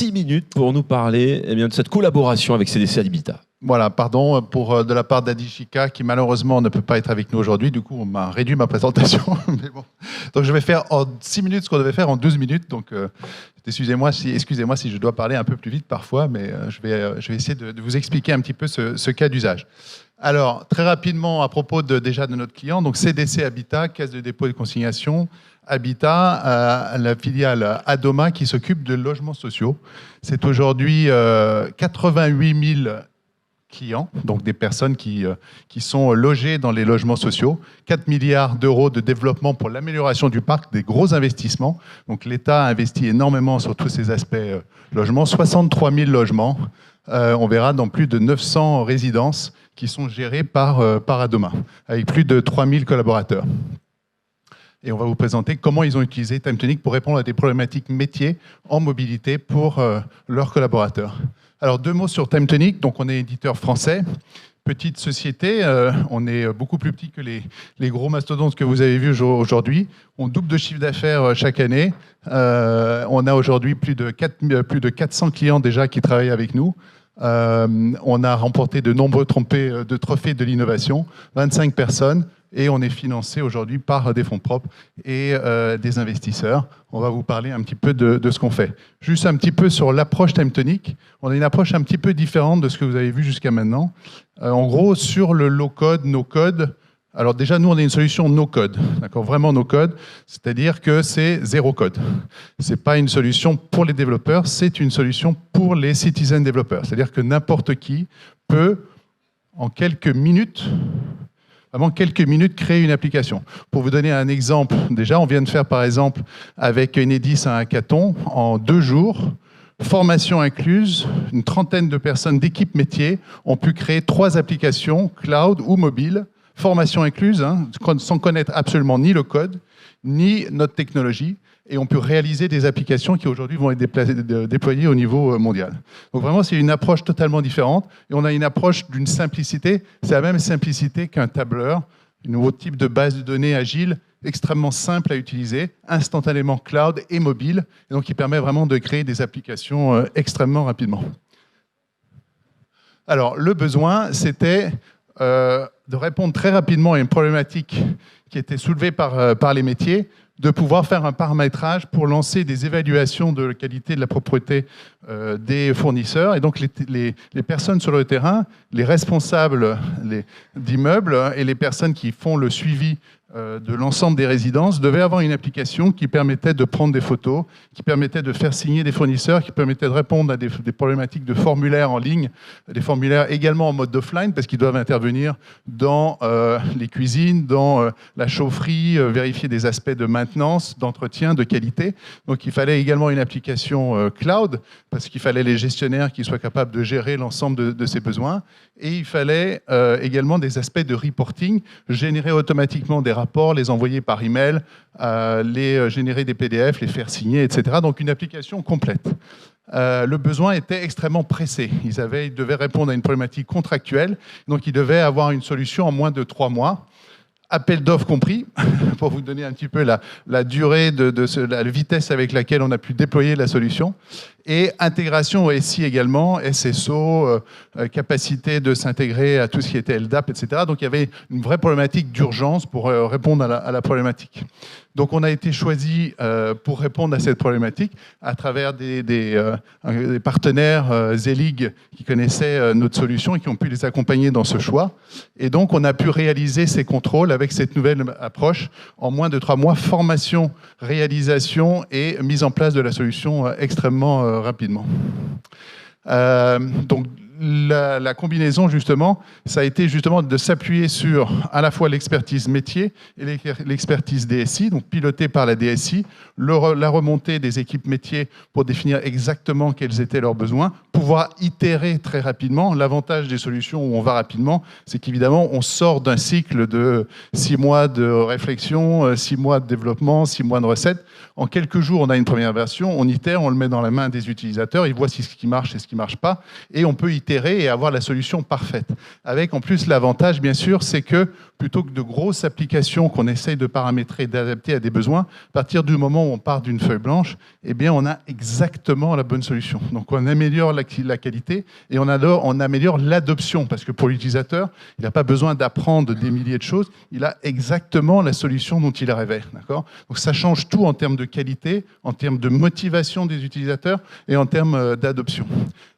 6 minutes pour nous parler de cette collaboration avec CDC Habitat. Voilà, pardon de la part d'Adishika qui malheureusement ne peut pas être avec nous aujourd'hui. Du coup, on m'a réduit ma présentation. Mais bon. Donc, je vais faire en 6 minutes ce qu'on devait faire en 12 minutes. Donc, excusez-moi si je dois parler un peu plus vite parfois, mais je vais essayer de vous expliquer un petit peu ce cas d'usage. Alors, très rapidement, à propos déjà de notre client, donc CDC Habitat, Caisse de dépôt et de consignation, Habitat, la filiale Adoma qui s'occupe de logements sociaux. C'est aujourd'hui 88 000 clients, donc des personnes qui sont logées dans les logements sociaux, 4 milliards d'euros de développement pour l'amélioration du parc, des gros investissements. Donc l'État investit énormément sur tous ces aspects logements, 63 000 logements, on verra dans plus de 900 résidences qui sont gérées par Adoma, avec plus de 3 000 collaborateurs. Et on va vous présenter comment ils ont utilisé Timetonic pour répondre à des problématiques métiers en mobilité pour leurs collaborateurs. Alors, 2 mots sur Timetonic. Donc, on est éditeur français, petite société. On est beaucoup plus petit que les gros mastodontes que vous avez vus aujourd'hui. On double de chiffre d'affaires chaque année. On a aujourd'hui plus de 400 clients déjà qui travaillent avec nous. On a remporté de nombreux trophées de l'innovation, 25 personnes. Et on est financé aujourd'hui par des fonds propres et des investisseurs. On va vous parler un petit peu de ce qu'on fait. Juste un petit peu sur l'approche Timetonic. On a une approche un petit peu différente de ce que vous avez vu jusqu'à maintenant. En gros, sur le low-code, no-code, alors déjà, nous, on est une solution no-code, d'accord, vraiment no-code, c'est-à-dire que c'est zéro code. Ce n'est pas une solution pour les développeurs, c'est une solution pour les citizen développeurs. C'est-à-dire que n'importe qui peut, en quelques minutes, créer une application. Pour vous donner un exemple, déjà, on vient de faire, par exemple, avec Enedis un hackathon en 2 jours, formation incluse, une trentaine de personnes d'équipe métier ont pu créer 3 applications, cloud ou mobile, formation incluse, sans connaître absolument ni le code, ni notre technologie, et on peut réaliser des applications qui aujourd'hui vont être déployées au niveau mondial. Donc vraiment, c'est une approche totalement différente, et on a une approche d'une simplicité, c'est la même simplicité qu'un tableur, un nouveau type de base de données agile, extrêmement simple à utiliser, instantanément cloud et mobile, et donc qui permet vraiment de créer des applications extrêmement rapidement. Alors, le besoin, c'était de répondre très rapidement à une problématique qui était soulevée par les métiers, de pouvoir faire un paramétrage pour lancer des évaluations de la qualité de la propreté des fournisseurs. Et donc, les personnes sur le terrain, les responsables d'immeubles et les personnes qui font le suivi de l'ensemble des résidences devaient avoir une application qui permettait de prendre des photos, qui permettait de faire signer des fournisseurs, qui permettait de répondre à des problématiques de formulaires en ligne, des formulaires également en mode offline, parce qu'ils doivent intervenir dans les cuisines, dans la chaufferie, vérifier des aspects de maintenance, d'entretien, de qualité. Donc il fallait également une application cloud, parce qu'il fallait les gestionnaires qui soient capables de gérer l'ensemble de ces besoins. Et il fallait également des aspects de reporting, générer automatiquement des rapports, les envoyer par email, générer des PDF, les faire signer, etc. Donc une application complète. Le besoin était extrêmement pressé. Ils devaient répondre à une problématique contractuelle, donc ils devaient avoir une solution en moins de 3 mois. Appel d'offres compris, pour vous donner un petit peu la durée, la vitesse avec laquelle on a pu déployer la solution. Et intégration au SI également, SSO, capacité de s'intégrer à tout ce qui était LDAP, etc. Donc il y avait une vraie problématique d'urgence pour répondre à la problématique. Donc on a été choisi pour répondre à cette problématique à travers des partenaires Zelig qui connaissaient notre solution et qui ont pu les accompagner dans ce choix. Et donc on a pu réaliser ces contrôles avec cette nouvelle approche en moins de 3 mois, formation, réalisation et mise en place de la solution extrêmement rapidement. Donc la combinaison, justement, ça a été justement de s'appuyer sur à la fois l'expertise métier et l'expertise DSI, donc pilotée par la DSI, la remontée des équipes métiers pour définir exactement quels étaient leurs besoins, pouvoir itérer très rapidement. L'avantage des solutions où on va rapidement, c'est qu'évidemment, on sort d'un cycle de 6 mois de réflexion, 6 mois de développement, 6 mois de recettes. En quelques jours, on a une première version, on itère, on le met dans la main des utilisateurs, ils voient ce qui marche et ce qui ne marche pas, et on peut itérer et avoir la solution parfaite. Avec en plus l'avantage, bien sûr, c'est que plutôt que de grosses applications qu'on essaye de paramétrer, d'adapter à des besoins, à partir du moment où on part d'une feuille blanche, eh bien, on a exactement la bonne solution. Donc, on améliore la qualité et on améliore l'adoption, parce que pour l'utilisateur, il n'a pas besoin d'apprendre des milliers de choses, il a exactement la solution dont il rêvait. D'accord ? Donc, ça change tout en termes de qualité, en termes de motivation des utilisateurs et en termes d'adoption.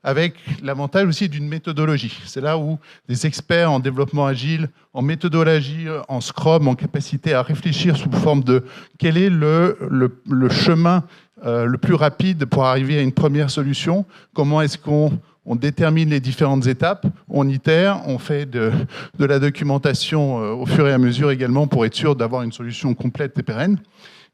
Avec l'avantage aussi d'une méthodologie. C'est là où des experts en développement agile, en méthodologie, en Scrum, en capacité à réfléchir sous forme de quel est le chemin le plus rapide pour arriver à une première solution, comment est-ce qu'on détermine les différentes étapes, on itère, on fait de la documentation au fur et à mesure également pour être sûr d'avoir une solution complète et pérenne.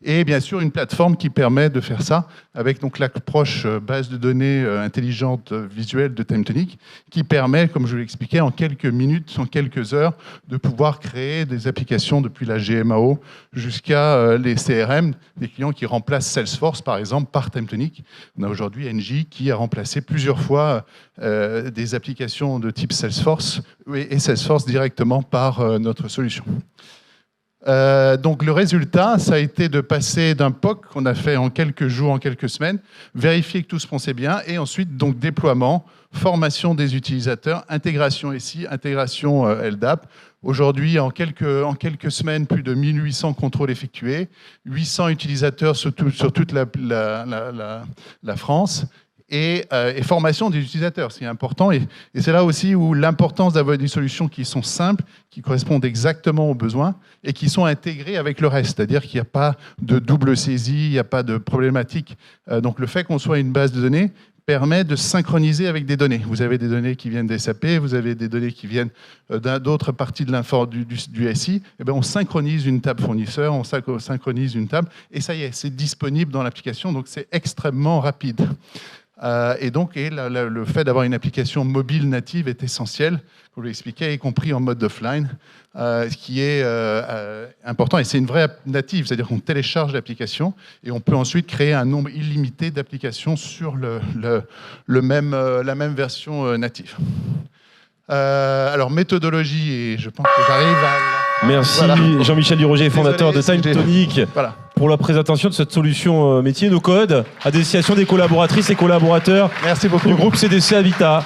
Et bien sûr, une plateforme qui permet de faire ça avec donc l'approche base de données intelligente visuelle de TimeTonic, qui permet, comme je l'expliquais, en quelques minutes, en quelques heures, de pouvoir créer des applications depuis la GMAO jusqu'à les CRM, des clients qui remplacent Salesforce, par exemple, par TimeTonic. On a aujourd'hui Engie qui a remplacé plusieurs fois des applications de type Salesforce et Salesforce directement par notre solution. Donc le résultat, ça a été de passer d'un POC qu'on a fait en quelques jours, en quelques semaines, vérifier que tout se passait bien, et ensuite donc déploiement, formation des utilisateurs, intégration SI, intégration LDAP. Aujourd'hui, en quelques semaines, plus de 1800 contrôles effectués, 800 utilisateurs sur toute la France. Et formation des utilisateurs, c'est important. Et c'est là aussi où l'importance d'avoir des solutions qui sont simples, qui correspondent exactement aux besoins et qui sont intégrées avec le reste. C'est-à-dire qu'il n'y a pas de double saisie, il n'y a pas de problématique. Donc le fait qu'on soit une base de données permet de synchroniser avec des données. Vous avez des données qui viennent des SAP, vous avez des données qui viennent d'autres parties de du SI. Et bien on synchronise une table fournisseur, on synchronise une table, et ça y est, c'est disponible dans l'application, donc c'est extrêmement rapide. Et donc, le fait d'avoir une application mobile native est essentiel, comme je l'expliquais, y compris en mode offline, ce qui est important. Et c'est une vraie app native, c'est-à-dire qu'on télécharge l'application et on peut ensuite créer un nombre illimité d'applications sur la même version native. Alors, méthodologie, et je pense que j'arrive à... Merci voilà. Jean-Michel Duroger, fondateur de TimeTonic, voilà, pour la présentation de cette solution métier no code à destination des collaboratrices et collaborateurs. Merci beaucoup. Du groupe CDC Habitat.